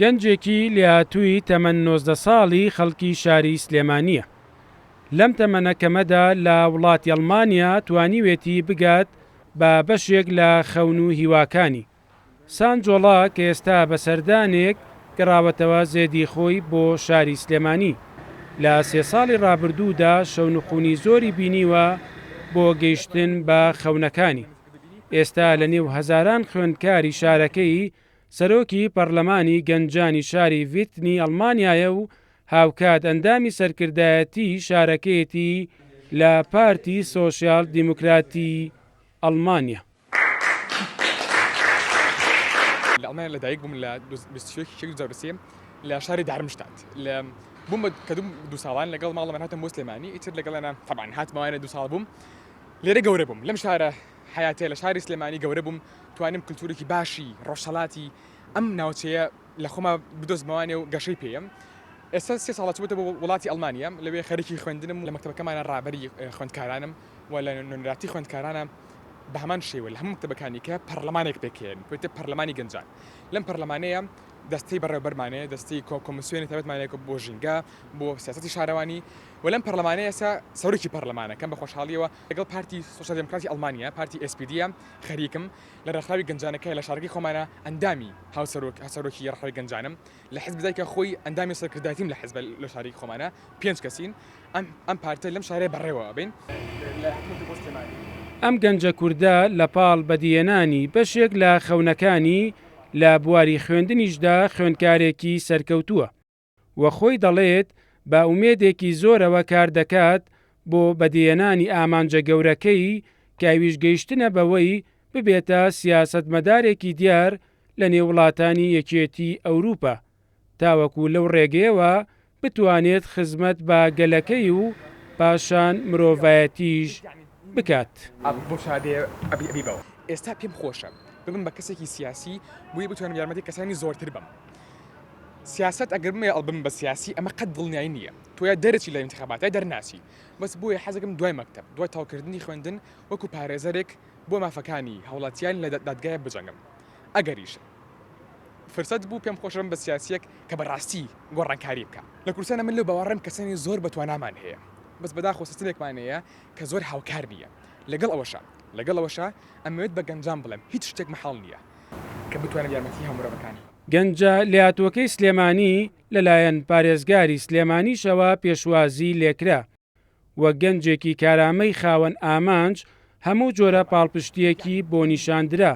گەنجێکی لێهاتووی تەمەن 19 ساڵی خەڵکی شاری سلێمانیە. لەم تەمەنەکەمەدا لە وڵاتی ئەڵمانیا توانیوێتی بگات بە بەشێک لە خەون و هیواکانی. سانجۆڵا کە ئێستا بەسەردانێک گەڕاوەتەوە زێدی خۆی بۆ شاری سلێمانی. لە 3 ساڵی ڕابردوودا شەونخوونی زۆری بینیوە بۆ گەیشتن بە خەونەکانی. ئێستا لە نێو هەزاران خوێندکاری شارەکەی سەرۆکی پەرلەمانی گەنجانی شاری ڤیتنی ئەڵمانیایە و هاوکات ئەندامی سەرکردایەتی شارەکەیەتی لە پارتی سۆشیال دیموکراتی ئەڵمانیا. لە ئەڵمانیا لەدایک بووم لە 2023 لە شاری دارمشتات بووم کە دوو ساڵان لەگەڵ ماڵەمە هاتم بۆ سلێمانی ئیتر لەگەڵێنە طبعاً هاتمەوانە 2 ساڵ بووم لێرە گەورە بووم لەم شارە حیاتێ لە شاری سلێمانی گەورە بووم توانیم کللتورێکی باشی ڕۆژهەڵاتی ئەم ناوچەیە لە خۆما بدۆزمەوانێ و گەشەی پێم. ئێستا 3 ساڵە چوومەتە بۆ وڵاتی ئەڵمانیا لەوێ خەریکی خوێندنم لە مەکتەبەکەمانە ڕابەری خوێندکارانم و لە نوێنەراتی خوێندکارانە بە هەمان شێوە لە هەموو مەکتەبەکانی کە پەرلەمانێک پێکێن پێوتە پەرلەمانی گەنجان. لەم پەرلەمانەیە دەستەی بەڕێوەبەرمانەیە دەستەی کۆمسیۆنی تایبەتمانەیە بۆ ژینگە بۆ سیاسەتی شارەوانی و لەم پەرلەمانەیە ئێستا سەرۆکی پەرلەمانەکەم بە خۆشحاڵیەوە لەگەڵ پارتی سۆشیال دموکراتی ئەڵمانیا پارتی SPD خەریکم لە ڕێکخراوی گەنجانەکە لە شارەکەی خۆمانە ئەندامی هاوسەرۆکی ڕێکخراوی گەنجانم لە حیزب دایکە خۆی ئەندامی سەرکردایەتیم لە حیزب لە شاری خۆمانە 5 کەسین ئەم پارتە لەم شارەیە بەڕێوە بین لە حکومەتی بۆ سلێمانی. ئەم گەنجە کووردە لە پاڵ بەدیێنانی بەشێک لە خەونەکانی لە بواری خوێندنیشدا خوێندکارێکی سەرکەوتووە وە خۆی دەڵێت بە ئومێدێکی زۆرەوە کار دەکات بۆ بەدیێنانی ئامانجە گەورەکەی کاویش گەیشتنە بەوەی ببێتە سیاسەتمەدارێکی دیار لە نێوڵاتانی یەکێتی ئەوروپا تاوەکو لەو ڕێگەیەوە بتوانێت خزمەت بە گەلەکەی و پاشان مرۆڤایەتیش بکات. ئێستا پێم خۆشە ببم بە کەسێکی سیاسی بۆی بتوانم یارمەتی کەسانی زۆرتر بم. سیاست ئەگەر بمێ ئەڵبم بە سیاسی ئەمە قەت دڵنیایی نییە تۆیە دەرەچی لە انتخاباتای دەرناسی بەس بۆیە حەزەکەم دوای مەکتەب دوای تاوکردنی خوێندن وەکو پارێزەرێک بۆ مافەکانی هەوڵاتیان لە دادگایە بجەنگم. ئەگەریش فرسەت بوو پێم خۆشم بە سیاسیەک کە بەڕاستی گۆڕانکاری بکە. لە کورسانە من لەو باوەڕێم کەسانی زۆر بەتوانامان هەیە بەس بەداخۆ سیستمێکمان هەیە کە زۆر هاوکار نییە. لەگەڵ ئەوەشە ئەمەوێت بە گەنجان بڵێم هیچ شتێک مەحاڵ نییە کە بتوانێت یارمەتی هەموو مرۆڤەکانی. گەنجە لێهاتووەکەی سلێمانی لەلایەن پارێزگاری سلێمانیشەوە پێشوازی لێکرا وە گەنجێکی کارامەی خاوەن ئامانج هەموو جۆرە پاڵپشتیەکی بۆ نیشاندرا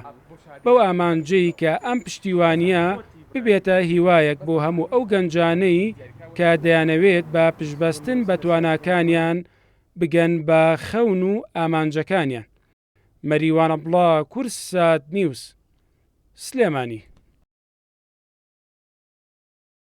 بەو ئامانجەی کە ئەم پشتیوانیە ببێتە هیوایەک بۆ هەموو ئەو گەنجانەی کە دەیانەوێت بە پشتبەستن بە تواناکانیان بگەن بە خەون و ئامانجەکانیان. مەریوانە بڵا کورسات نیوز سلێمانی.